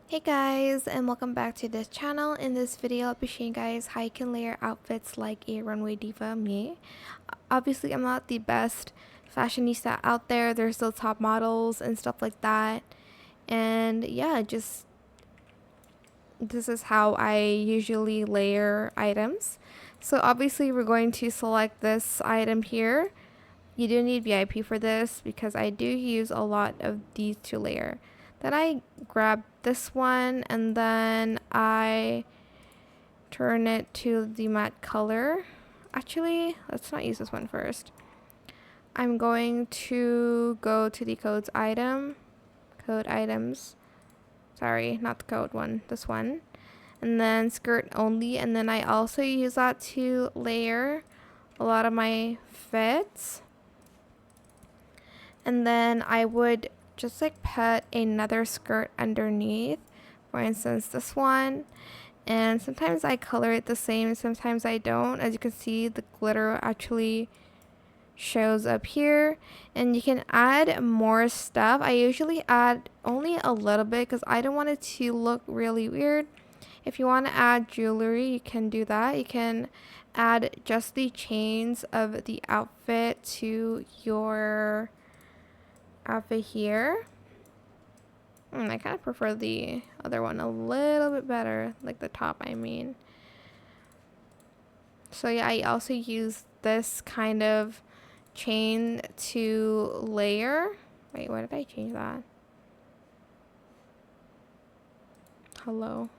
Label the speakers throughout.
Speaker 1: Hey guys, and welcome back to this channel. In this video, I'll be showing you guys how you can layer outfits like a runway diva, me. Obviously, I'm not the best fashionista out there. There's still top models and stuff like that. And yeah, this is how I usually layer items. So obviously, we're going to select this item here. You do need VIP for this because I do use a lot of these to layer. Then I grab this one and then I turn it to the matte color. Actually, let's not use this one first. I'm going to go to the code items. Sorry, not the code one, this one. And then skirt only, and then I also use that to layer a lot of my fits. And then I would just like put another skirt underneath, for instance this one, and sometimes I color it the same, sometimes I don't. As you can see, the glitter actually shows up here, and you can add more stuff. I usually add only a little bit because I don't want it to look really weird. If you want to add jewelry, you can do that. You can add just the chains of the outfit to your outfit here. I kind of prefer the other one a little bit better, like the top, I mean. So yeah, I also use this kind of chain to layer. Wait, why did I change that? Hello.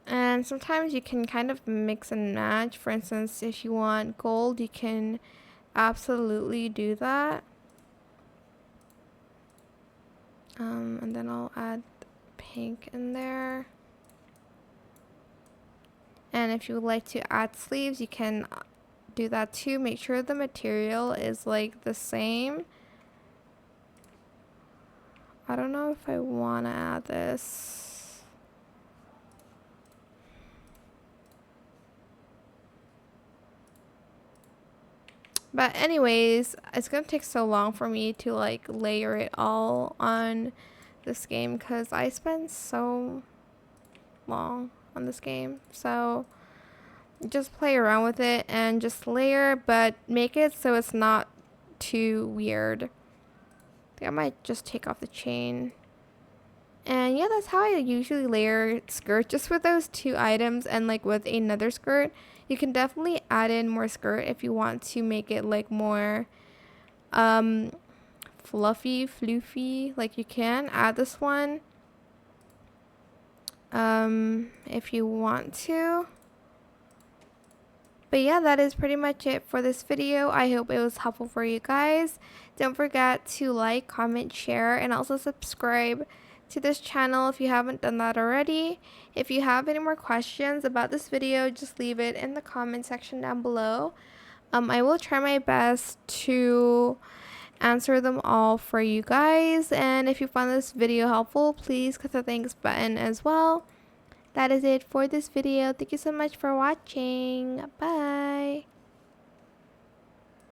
Speaker 1: And sometimes you can kind of mix and match. For instance, if you want gold, you can absolutely do that. And then I'll add pink in there. And if you would like to add sleeves, you can do that too. Make sure the material is like the same. I don't know if I want to add this. But anyways, it's gonna take so long for me to like layer it all on this game because I spend so long on this game. So just play around with it and just layer, but make it so it's not too weird. I think I might just take off the chain. And yeah, that's how I usually layer skirts, just with those two items. And like with another skirt, you can definitely add in more skirt if you want to make it like more fluffy, floofy. Like you can add this one if you want to. But yeah, that is pretty much it for this video. I hope it was helpful for you guys. Don't forget to like, comment, share, and also subscribe to this channel if you haven't done that already. If you have any more questions about this video, just leave it in the comment section down below. I will try my best to answer them all for you guys. And if you found this video helpful, please click the thanks button as well. That is it for this video. Thank you so much for watching. Bye.